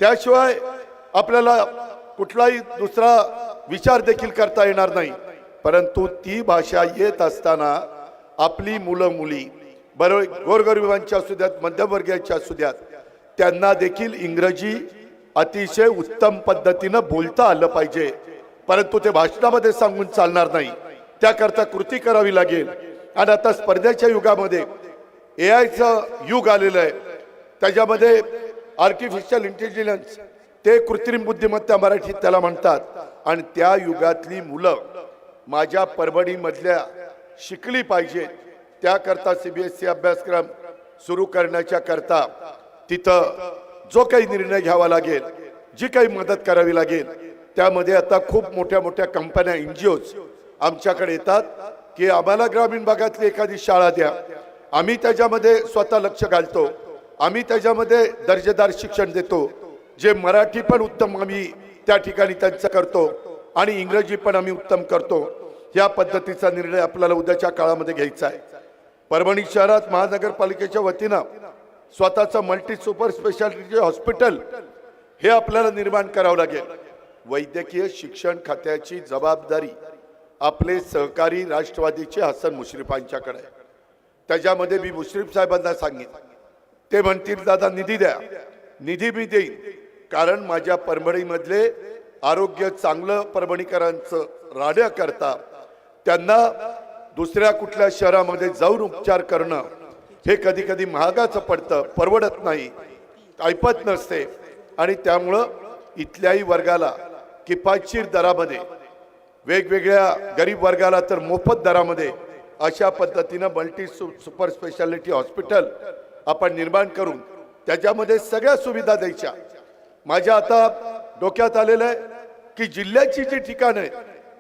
त्याशिवाय आपल्याला कुठलाही दुसरा विचार देखील करता येणार नाही। परंतु ती भाषा येत असताना आपली मुलं मुली बरोबर गोरगरिबांच्या असू द्यात, मध्यमवर्गीयांच्या असू द्यात, त्यांना देखील इंग्रजी अतिशय उत्तम पद्धतीने बोलता आलं पाहिजे। परंतु ते भाषणामध्ये सांगून चालणार नाही, त्याकरता कृती करावी लागेल। आणि आता स्पर्धेच्या युगामध्ये एआयचं युग आलेलं आहे, त्याच्यामध्ये आर्टिफिशियल इंटेलिजन्स ते कृत्रिम बुद्धिमत्ता मराठीत त्याला म्हणतात। आणि त्या युगातली मुलं माझ्या परभणीमधल्या शिकली पाहिजे, त्याकरता सीबीएसई अभ्यासक्रम सुरू करण्याच्या करता तिथं जो काही निर्णय घ्यावा लागेल, जी काही मदत करावी लागेल, त्यामध्ये आता खूप मोठ्या मोठ्या कंपन्या एनजीओज आमच्याकडे येतात की आम्हाला ग्रामीण भागातली एखादी शाळा द्या, आम्ही त्याच्यामध्ये स्वतः लक्ष घालतो, आम्ही त्याच्यामध्ये दर्जेदार शिक्षण देतो, जे मराठी पण उत्तम आम्ही त्या ठिकाणी त्यांचं करतो आणि इंग्रजी पण आम्ही उत्तम करतो। या पद्धतीचा निर्णय आपल्याला उद्याच्या काळामध्ये घ्यायचा आहे। परभणी शहरात महानगरपालिकेच्या वतीनं स्वतःचं मल्टी सुपर स्पेशालिटी हॉस्पिटल हे आपल्याला निर्माण करावं लागेल। वैद्यकीय शिक्षण खात्याची जबाबदारी आपले सहकारी राष्ट्रवादीचे हसन मुश्रीफांच्याकडे आहे। त्याच्यामध्ये मी मुश्रीफ साहेबांना सांगितलं, ते म्हणतील दादा निधी द्या, निधी मी देईन, कारण माझ्या परभणीमधले आरोग्य चांगलं परभणीकरांचं राहण्याकरता त्यांना दुसऱ्या कुठल्या शहरामध्ये जाऊन उपचार करणं हे कधी कधी महागाचं पडतं, परवडत नाही, ऐपत नसते। आणि त्यामुळं इथल्याही वर्गाला किफायतशीर दरामध्ये, वेगवेगळ्या गरीब वर्गाला तर मोफत दरामध्ये अशा पद्धतीनं मल्टी सुपर स्पेशालिटी हॉस्पिटल आपण निर्माण करून त्याच्यामध्ये सगळ्या सुविधा द्यायच्या। माझ्या आता डोक्यात आलेलं आहे की जिल्ह्याची जी ठिकाणं आहेत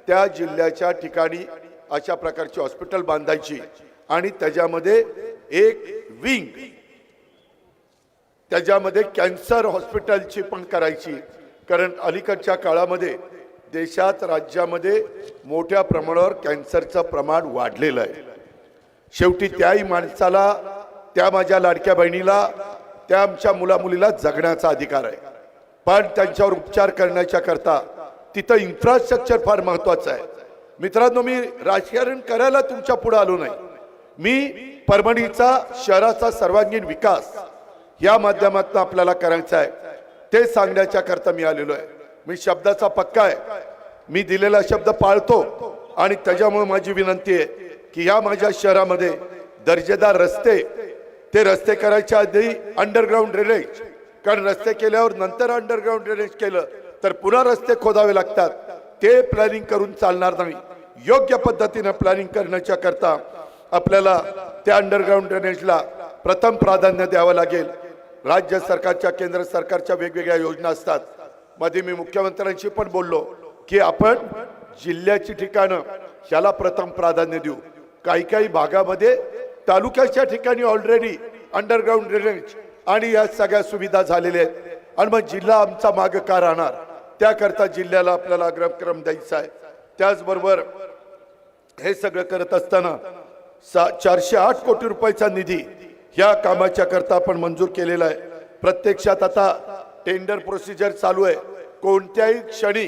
त्या जिल्ह्याच्या ठिकाणी अशा प्रकारची हॉस्पिटल बांधायची आणि त्याच्यामध्ये एक विंग त्याच्यामध्ये कॅन्सर हॉस्पिटलची पण करायची। कारण अलीकडच्या काळामध्ये देशात राज्यामध्ये मोठ्या प्रमाणावर कॅन्सरचं प्रमाण वाढलेलं आहे। शेवटी त्याही माणसाला, त्या माझ्या लाडक्या बहिणीला, त्या आमच्या मुलामुलीला जगण्याचा अधिकार आहे, पण त्यांच्यावर उपचार करण्याच्या करता तिथं इन्फ्रास्ट्रक्चर फार महत्वाचं आहे। मित्रांनो, मी राजकारण करायला तुमच्या पुढे आलो नाही, मी परभणीचा शहराचा सर्वांगीण विकास या माध्यमातून आपल्याला करायचा आहे ते सांगण्याच्या करता मी आलेलो आहे। मी शब्दाचा पक्का आहे, मी दिलेला शब्द पाळतो आणि त्याच्यामुळे माझी विनंती आहे की या माझ्या शहरामध्ये दर्जेदार रस्ते, ते रस्ते करायच्या आधी अंडरग्राउंड ड्रेनेज, कारण रस्ते केल्यावर नंतर अंडरग्राउंड ड्रेनेज केलं तर पुन्हा रस्ते खोदावे लागतात, ते प्लॅनिंग करून चालणार नाही। योग्य पद्धतीने प्लॅनिंग करण्याच्या करता आपल्याला त्या अंडरग्राउंड ड्रेनेजला प्रथम प्राधान्य द्यावं लागेल। राज्य सरकारच्या, केंद्र सरकारच्या वेगवेगळ्या योजना असतात। मध्ये मी मुख्यमंत्र्यांशी पण बोललो की आपण जिल्ह्याची ठिकाणं याला प्रथम प्राधान्य देऊ। काही काही भागामध्ये तालुक्याच्या ठिकाणी ऑलरेडी अंडरग्राउंड ड्रेनेज आणि या सगळ्या सुविधा झालेल्या आहेत आणि मग जिल्हा आमचा मागे का राहणार, त्याकरता जिल्ह्याला आपल्याला अग्रक्रम द्यायचा आहे। त्याचबरोबर हे सगळं करत असताना 408 कोटी रुपयाचा निधी ह्या कामाच्या करता आपण मंजूर केलेला आहे। प्रत्यक्षात आता टेंडर प्रोसिजर चालू आहे, कोणत्याही क्षणी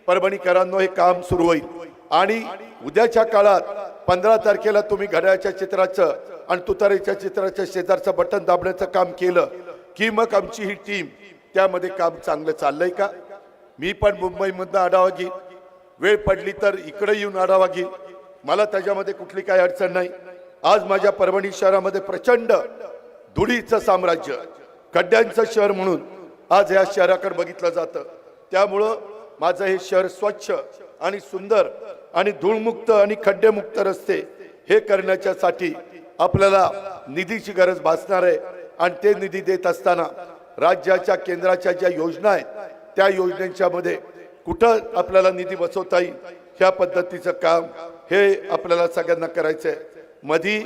परभणीकरांनो हे काम सुरू होईल आणि उद्याच्या काळात 15 तारखेला तुम्ही घड्याळ्याच्या चित्राचं आणि तुतारीच्या चित्राच्या शेजारचं बटन दाबण्याचं काम केलं की मग आमची ही टीम त्यामध्ये काम चांगलं चाललंय का, मी पण मुंबईमधनं आढावा घेईन, वेळ पडली तर इकडे येऊन आढावा घेईन, मला त्याच्यामध्ये कुठली काही अडचण नाही। आज माझ्या परभणी शहरामध्ये प्रचंड धुळीचं साम्राज्य, खड्ड्यांचं शहर म्हणून आज या शहराकडे बघितलं जातं। त्यामुळं माझं हे शहर स्वच्छ आणि सुंदर आणि धूळमुक्त आणि खड्डेमुक्त रस्ते हे करण्याच्यासाठी आपल्याला निधीची गरज भासणार आहे आणि ते निधी देत असताना राज्याच्या, केंद्राच्या ज्या योजना आहेत त्या योजनेच्या मध्ये कुठं आपल्याला निधी बसवता येईल ह्या पद्धतीचं काम हे आपल्याला सगळ्यांना करायचं आहे। मधी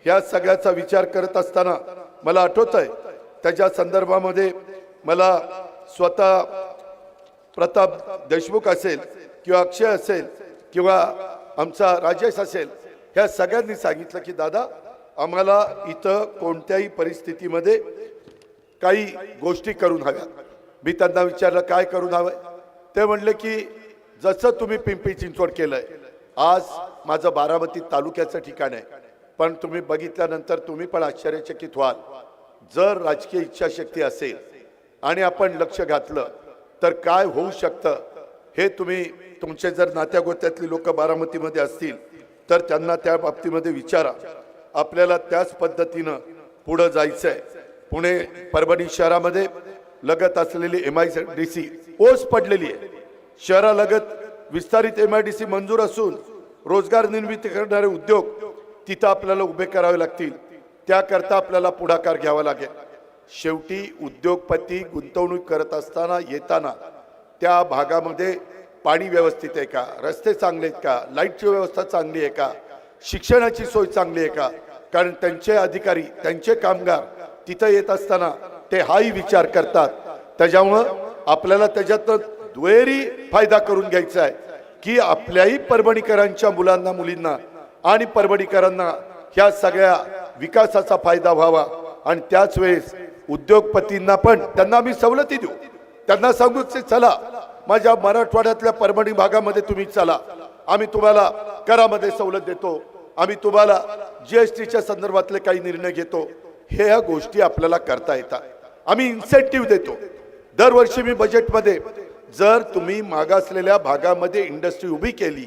ह्या सगळ्याचा विचार करत असताना मला आठवतंय त्याच्या संदर्भामध्ये मला स्वतः प्रताप देशमुख असेल किंवा अक्षय असेल किंवा आमचा राजेश असेल, ह्या सगळ्यांनी सांगितलं की दादा आम्हाला इथं कोणत्याही परिस्थितीमध्ये काही गोष्टी करून हव्या। मी त्यांना विचारलं काय करून हवंय, ते म्हणले की जसं तुम्ही पिंपरी चिंचवड केलंय, आज माझं बारामती तालुक्याचं ठिकाण आहे, पण तुम्ही बघितल्यानंतर तुम्ही पण आश्चर्यचकित व्हाल. जर राजकीय इच्छाशक्ती असेल आणि आपण लक्ष घातलं तर काय होऊ शकतं हे तुम्ही तुमचे जर नात्यागोत्यातली लोक बारामतीमध्ये असतील तर त्यांना त्या बाबतीमध्ये विचारा. आपल्याला त्याच पद्धतीनं पुढे जायचंय. पुणे परभणी शहरामध्ये लगत असलेली MIDC ओस पडलेली आहे. शहरालगत विस्तारित MIDC मंजूर असून रोजगार निर्मिती करणारे उद्योग तिथं आपल्याला उभे करावे लागतील. त्याकरता आपल्याला पुढाकार घ्यावा लागेल. शेवटी उद्योगपती गुंतवणूक करत असताना येताना त्या भागामध्ये पाणी व्यवस्थित आहे का, रस्ते चांगले आहेत का, लाईटची व्यवस्था चांगली आहे का, शिक्षणाची सोय चांगली आहे का, कारण त्यांचे अधिकारी त्यांचे कामगार तिथं येत असताना ते हाही विचार करतात. त्याच्यामुळं आपल्याला त्याच्यातनं दुहेरी फायदा करून घ्यायचा आहे की आपल्याही परभणीकरांच्या मुलांना मुलींना आणि परभणीकरांना ह्या सगळ्या विकासाचा फायदा व्हावा आणि त्याच वेळेस उद्योगपतींना पण त्यांना आम्ही सवलती देऊ. त्यांना सांगू की चला माझ्या मराठवाड्यातल्या परभणी भागामध्ये तुम्ही चला, आम्ही तुम्हाला करामध्ये सवलत देतो, आम्ही तुम्हाला GSTच्या संदर्भातले काही निर्णय घेतो. हे या गोष्टी आपल्याला करता येतात. आम्ही इन्सेंटिव्ह देतो. दरवर्षी मी बजेटमध्ये जर तुम्ही मागासलेल्या भागामध्ये इंडस्ट्री उभी केली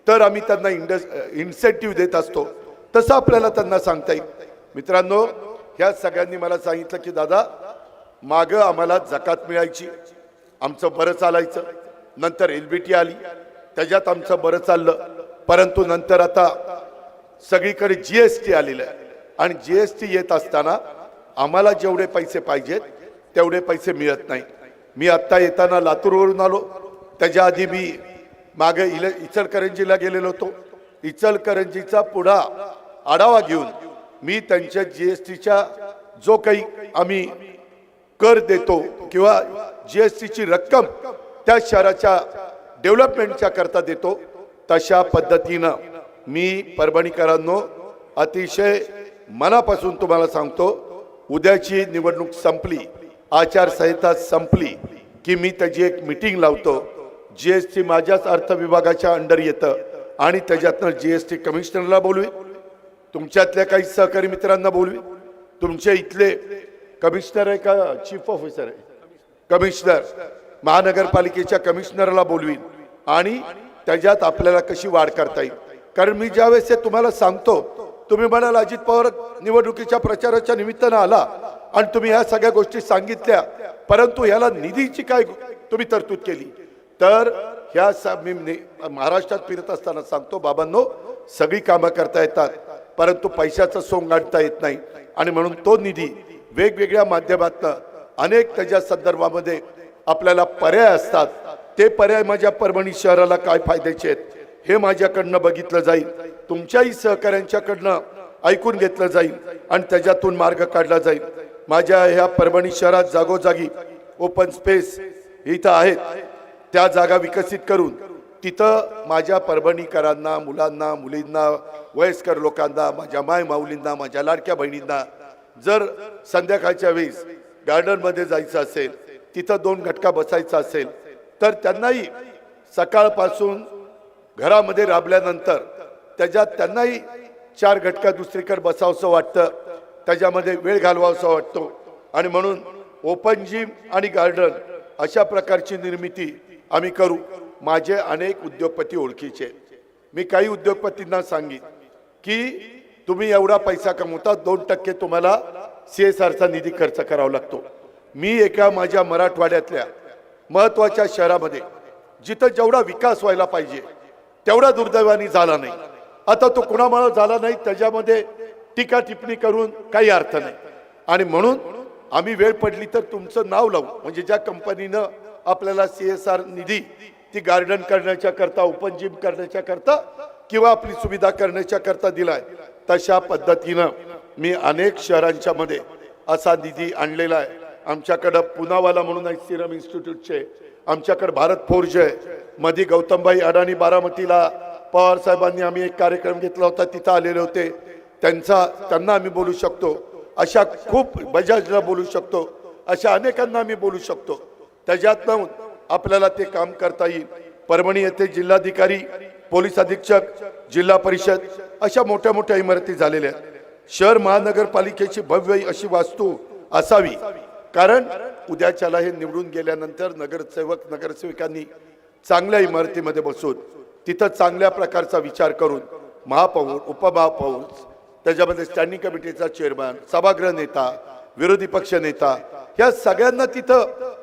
तर आम्ही त्यांना इन्सेंटिव्ह देत असतो. तसं आपल्याला त्यांना सांगता येईल. मित्रांनो, ह्या सगळ्यांनी मला सांगितलं की दादा मागं आम्हाला जकात मिळायची, आमचं बरं चालायचं, नंतर LBT आली, त्याच्यात आमचं बरं चाललं, परंतु नंतर आता सगळीकडे GST आलेलं आहे आणि GST येत असताना आम्हाला जेवढे पैसे पाहिजेत तेवढे पैसे मिळत नाही. मी आत्ता येताना लातूरवरून आलो, त्याच्या आधी मी मागे इचलकरंजीला गेलेलो होतो. इचलकरंजीचा पुढा आढावा घेऊन मी त्यांच्या GSTच्या जो काही आम्ही कर देतो किंवा GSTची रक्कम त्या शहराच्या डेव्हलपमेंटच्या करता देतो, तशा पद्धतीनं मी परभणीकरांनो अतिशय मनापासून तुम्हाला सांगतो, उद्याची निवडणूक संपली, आचारसंहिता संपली की मी त्याची एक मीटिंग लावतो. GST माझ्याच अर्थ विभागाच्या अंडर येतं आणि त्याच्यातनं GST कमिशनरला बोलवी, तुमच्यातल्या काही सहकारी मित्रांना बोलवी, तुमच्या इथले कमिशनर आहे का चीफ ऑफिसर आहे, कमिशनर महानगरपालिकेच्या कमिशनरला बोलवीन आणि त्याच्यात आपल्याला कशी वाढ करता येईल. कारण मी ज्यावेळेस तुम्हाला सांगतो, तुम्ही म्हणाल अजित पवार निवडणुकीच्या प्रचाराच्या निमित्तानं आला आणि तुम्ही ह्या सगळ्या गोष्टी सांगितल्या, परंतु ह्याला निधीची काय तुम्ही तरतूद केली. तर ह्या मी महाराष्ट्रात फिरत असताना सांगतो, बाबांनो सगळी कामं करता येतात परंतु पैशाचं सोंग गाठता येत नाही आणि म्हणून तो निधी वेगवेगळ्या माध्यमातून अनेक त्याच्या संदर्भामध्ये आपल्याला पर्याय असतात. ते पर्याय माझ्या परभणी शहराला काय फायद्याचे आहेत हे माझ्याकडनं बघितलं जाईल, तुमच्याही सहकाऱ्यांच्याकडनं ऐकून घेतलं जाईल आणि त्याच्यातून मार्ग काढला जाईल. माझ्या ह्या परभणी शहरात जागोजागी ओपन स्पेस इथं आहेत, त्या जागा विकसित करून तिथं माझ्या परभणीकरांना, मुलांना, मुलींना, वयस्कर लोकांना, माझ्या माय माऊलींना, माझ्या लाडक्या बहिणींना जर संध्याकाळच्या वेळेस गार्डनमध्ये जायचं असेल, तिथं 2 घटका बसायचा असेल तर त्यांनाही सकाळपासून घरामध्ये राबल्यानंतर त्याच्यात त्यांनाही 4 घटका दुसरीकडे बसावंसं वाटतं, त्याच्यामध्ये वेळ घालवावंसं वाटतो आणि म्हणून ओपन जिम आणि गार्डन अशा प्रकारची निर्मिती आम्ही करू. माझे अनेक उद्योगपती ओळखीचे, मी काही उद्योगपतींना सांगितलं की तुम्ही एवढा पैसा कमवता, 2% तुम्हाला CSRचा निधी खर्च करावा लागतो. मी एका माझ्या मराठवाड्यातल्या महत्त्वाच्या शहरामध्ये जिथं जेवढा विकास व्हायला पाहिजे तेवढा दुर्दैवाने झाला नाही. आता तो कुणामुळे झाला नाही त्याच्यामध्ये टीका टिप्पणी करून काही अर्थ नाही आणि म्हणून आम्ही वेळ पडली तर तुमचं नाव लावू, म्हणजे ज्या कंपनीनं आपल्याला CSR निधी ती गार्डन करण्याच्या करता, ओपन जिम करण्याच्या करता किंवा आपली सुविधा करण्याच्या करता दिलाय, तशा पद्धतीनं मी अनेक शहरांच्या मध्ये असा निधी आणलेला आहे. आमच्याकडे पुनावाला म्हणून आहे सिरम इन्स्टिट्यूटचे, आमच्याकडे भारत फोर्ज आहे, मध्ये गौतमभाई अडाणी बारामतीला पवार साहेबांनी आम्ही एक कार्यक्रम घेतला होता, तिथं आलेले होते, त्यांना आम्ही बोलू शकतो. अशा खूप बजाजला बोलू शकतो, अशा अनेकांना आम्ही बोलू शकतो. त्याच्यातून आपल्याला ते काम करता येईल। परभणी येथे जिल्हाधिकारी, पोलीस अधीक्षक, जिल्हा परिषद अशा मोठ्या मोठ्या इमारती झालेल्या आहेत। शहर महानगरपालिकेची भव्य अशी वास्तू असावी, कारण उद्याच्याला हे निवडून गेल्यानंतर नगरसेवक नगरसेविकांनी चांगल्या इमारतीमध्ये बसून तिथं चांगल्या प्रकारचा विचार करून महापौर, उपमहापौर, त्याच्यामध्ये स्टँडिंग कमिटीचा चेअरमन, सभागृह नेता, विरोधी पक्ष नेता या सगळ्यांना तिथं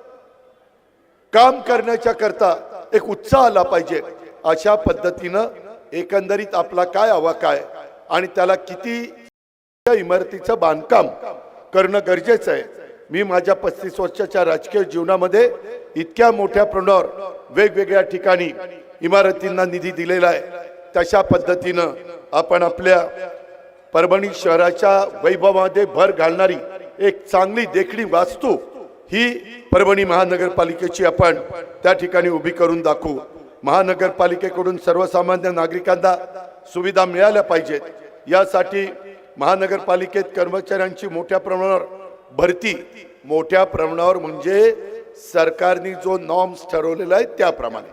काम करण्याच्या करता एक उत्साह आला पाहिजे। अशा पद्धतीनं एकंदरीत आपला काय आवाका आहे आणि त्याला किती इमारतीचं बांधकाम करणं गरजेचं आहे। मी माझ्या 35 वर्षाच्या राजकीय जीवनामध्ये इतक्या मोठ्या प्रमाणावर वेगवेगळ्या ठिकाणी इमारतींना निधी दिलेला आहे। तशा पद्धतीनं आपण आपल्या परभणी शहराच्या वैभवामध्ये भर घालणारी एक चांगली देखणी वास्तू ही परभणी महानगरपालिकेची आपण त्या ठिकाणी उभी करून दाखवू। महानगरपालिकेकडून सर्वसामान्य नागरिकांना सुविधा मिळाल्या पाहिजेत, यासाठी महानगरपालिकेत कर्मचाऱ्यांची मोठ्या प्रमाणावर भरती, मोठ्या प्रमाणावर म्हणजे सरकारने जो नॉर्म्स ठरवलेला आहे त्याप्रमाणे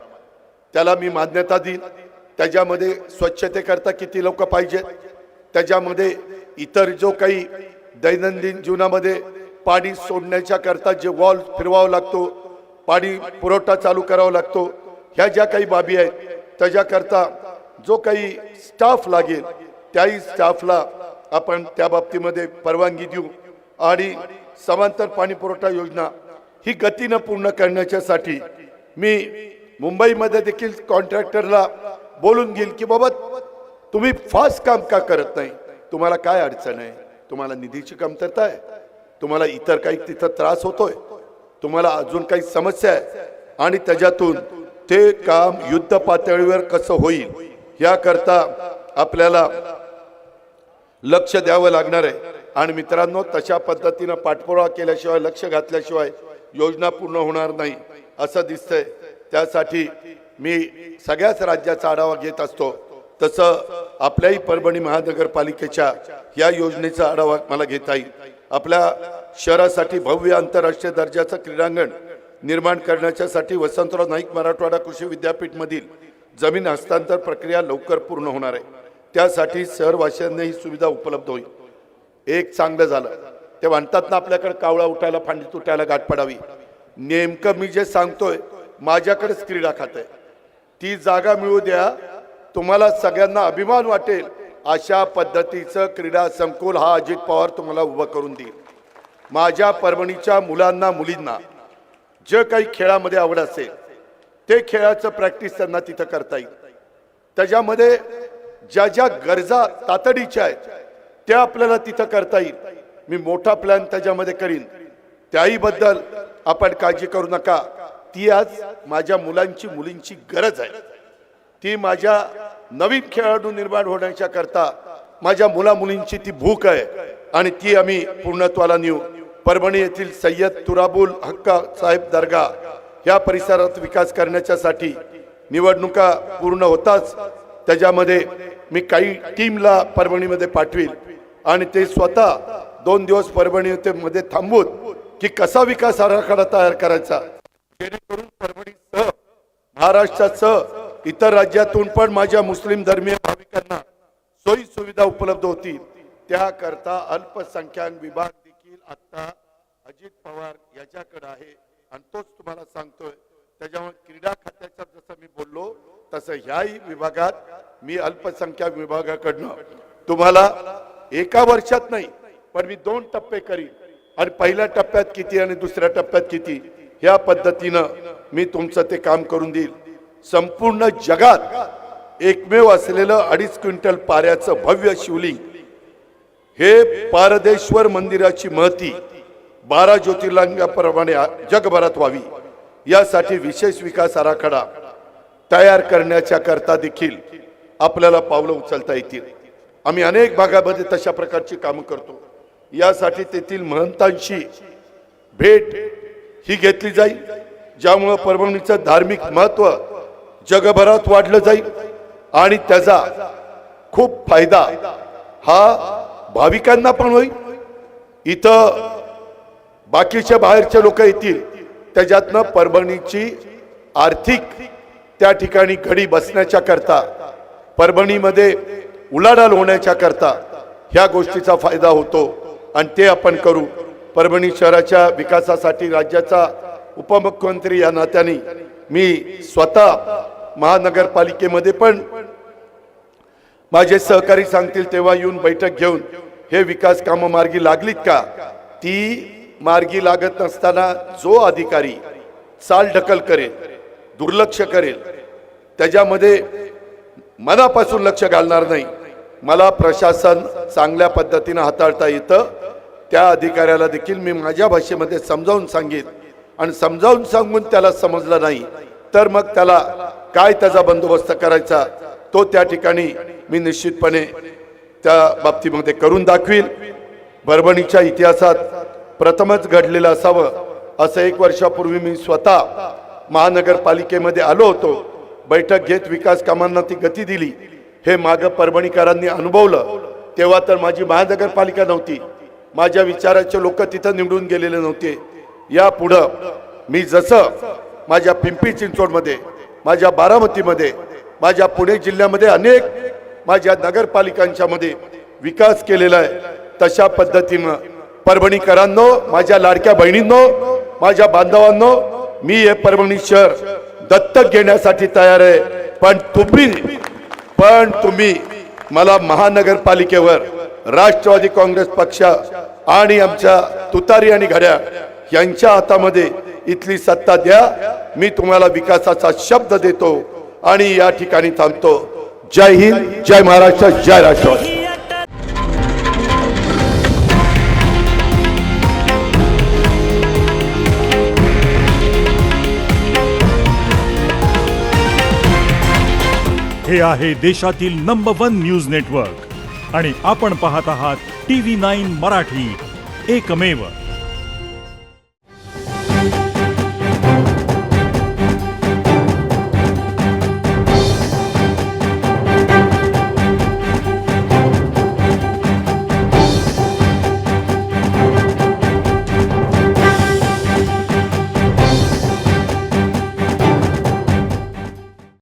त्याला मी मान्यता देईन। त्याच्यामध्ये स्वच्छतेकरता किती लोक पाहिजेत, त्याच्यामध्ये इतर जो काही दैनंदिन जीवनामध्ये पाणी सोडण्याच्या करता जे वॉल फिरवावा लागतो, पाणी पुरवठा चालू करावा लागतो, ह्या ज्या काही बाबी आहेत त्याच्याकरता जो काही स्टाफ लागेल त्याही स्टाफला आपण त्या बाबतीमध्ये परवानगी देऊ आणि समांतर पाणी पुरवठा योजना ही गतीनं पूर्ण करण्यासाठी मी मुंबईमध्ये देखील कॉन्ट्रॅक्टरला बोलून घेईल की बाबा तुम्ही फास्ट काम का करत नाही, तुम्हाला काय अडचण आहे, तुम्हाला निधीची कमतरता आहे, तुम्हाला इतर काही तिथं त्रास होतोय, तुम्हाला अजून काही समस्या आहे आणि त्याच्यातून ते काम युद्ध पातळीवर कसं होईल याकरता आपल्याला लक्ष द्यावं लागणार आहे। आणि मित्रांनो, तशा पद्धतीनं पाठपुरावा केल्याशिवाय, लक्ष घातल्याशिवाय योजना पूर्ण होणार नाही असं दिसतंय। त्यासाठी मी सगळ्याच राज्याचा आढावा घेत असतो, तसं आपल्याही परभणी महानगरपालिकेच्या या योजनेचा आढावा मला घेता येईल। आपल्या शहरासाठी भव्य आंतरराष्ट्रीय दर्जाचं क्रीडांगण निर्माण करण्यासाठी वसंतराव नाईक मराठवाडा कृषी विद्यापीठ मधील जमीन हस्तांतर प्रक्रिया लवकर पूर्ण होणार आहे। त्यासाठी शहरवासियांना ही सुविधा उपलब्ध होईल। एक चांगलं झालं ते म्हणतात ना, आपल्याकडे कावळा उठायला फांदी तुटायला गाठ पडावी। नेमकं मी जे सांगतोय माझ्याकडेच क्रीडा खातं आहे, ती जागा मिळू द्या, तुम्हाला सगळ्यांना अभिमान वाटेल अशा पद्धतीचं क्रीडा संकुल हा अजित पवार तुम्हाला उभं करून देईल। माझ्या परभणीच्या मुलांना मुलींना जे काही खेळामध्ये आवड असेल ते खेळाचं प्रॅक्टिस त्यांना तिथं करता येईल। त्याच्यामध्ये ज्या ज्या गरजा तातडीच्या आहेत त्या आपल्याला तिथं करता येईल। मी मोठा प्लॅन त्याच्यामध्ये करीन, त्याही बद्दल आपण काळजी करू नका। ती आज माझ्या मुलांची मुलींची गरज आहे, ती माझ्या नवीन खेळाडू निर्माण होण्याच्या करता माझ्या मुला मुलींची ती भूक आहे आणि ती आम्ही पूर्णत्वाला नेऊ। परभणी येथील सय्यद तुराबुल हक्का साहेब दर्गा या परिसरात विकास करण्यासाठी निवडणुका पूर्ण होताच त्याच्यामध्ये मी काही टीमला परभणीमध्ये पाठवील आणि ते स्वतः 2 दिवस परभणीमध्ये थांबून की कसा विकास आराखडा तयार करायचा, जेणेकरून परभणीसह महाराष्ट्रासह इतर राज्यातून पण माझ्या मुस्लिम धर्मीय भाविकांना सोयी सुविधा उपलब्ध होतील। त्याकरता अल्पसंख्याक विभाग देखील आता अजित पवार याच्याकडे आहे आणि तोच तुम्हाला सांगतोय। त्याच्यामुळे क्रीडा खात्याचा जसं मी बोललो तसं ह्याही विभागात मी अल्पसंख्याक विभागाकडनं तुम्हाला एका वर्षात नाही पण मी 2 टप्पे करीन आणि पहिल्या टप्प्यात किती आणि दुसऱ्या टप्प्यात किती ह्या पद्धतीनं मी तुमचं ते काम करून देईल। संपूर्ण जगात एकमेव असलेलं 2.5 क्विंटल पाऱ्याचं भव्य शिवलिंग हे पारदेश्वर मंदिराची महती 12 ज्योतिर्लिंगाप्रमाणे जगभरात व्हावी यासाठी विशेष विकास आराखडा तयार करण्याच्या करता देखील आपल्याला पावलं उचलता येतील। आम्ही अनेक भागामध्ये तशा प्रकारची कामं करतो। यासाठी तेथील महंतांची भेट ही घेतली जाईल, ज्यामुळे परभणीचं धार्मिक महत्त्व जगभरात वाढलं जाईल आणि त्याचा खूप फायदा हा भाविकांना पण होईल। इथं बाकीच्या बाहेरचे लोक येतील त्याच्यातनं परभणीची आर्थिक त्या ठिकाणी घडी बसण्याच्या करता, परभणीमध्ये उलाढाल होण्याच्या करता ह्या गोष्टीचा फायदा होतो आणि ते आपण करू. परभणी शहराच्या विकासासाठी राज्याचा उपमुख्यमंत्री या नात्याने मी स्वतः महानगरपालिकेमध्ये पण माझे सहकारी सांगतील तेव्हा येऊन बैठक घेऊन हे विकास कामं मार्गी लागलीत का, ती मार्गी लागत नसताना जो अधिकारी चालढकल करेल, दुर्लक्ष करेल, त्याच्यामध्ये मनापासून लक्ष घालणार नाही, मला प्रशासन चांगल्या पद्धतीने हाताळता येतं, त्या अधिकाऱ्याला देखील मी माझ्या भाषेमध्ये समजावून सांगेन आणि समजावून सांगून त्याला समजलं नाही तर मग त्याला काय त्याचा बंदोबस्त करायचा तो त्या ठिकाणी मी निश्चितपणे त्या बाबतीमध्ये करून दाखवील. परभणीच्या इतिहासात प्रथमच घडलेलं असावं असं 1 वर्षापूर्वी मी स्वतः महानगरपालिकेमध्ये आलो होतो. बैठक घेत विकास कामांना ती गती दिली हे मागं परभणीकरांनी अनुभवलं. तेव्हा तर माझी महानगरपालिका नव्हती, माझ्या विचाराचे लोक तिथं निवडून गेलेले नव्हते. या पुढं मी जसं माझ्या पिंपरी चिंचवडमध्ये, माझ्या बारामतीमध्ये, माझ्या पुणे जिल्ह्यामध्ये अनेक माझ्या नगरपालिकांच्या मध्ये विकास केलेला आहे, तशा पद्धतीनं परभणीकरांनो, माझ्या लाडक्या बहिणींनो, माझ्या बांधवांनो, मी हे परभणी शहर दत्तक घेण्यासाठी तयार आहे. पण तुम्ही मला महानगरपालिकेवर राष्ट्रवादी काँग्रेस पक्ष आणि आमच्या तुतारी आणि घड्याळ यांच्या हातामध्ये इथली सत्ता द्या. मी तुम्हाला विकासाचा शब्द देतो आणि या ठिकाणी थांबतो. जय हिंद, जय महाराष्ट्र, जय राष्ट्रवादी. हे आहे देशातील नंबर 1 न्यूज नेटवर्क आणि आपण पाहत आहात TV9 मराठी, एकमेव.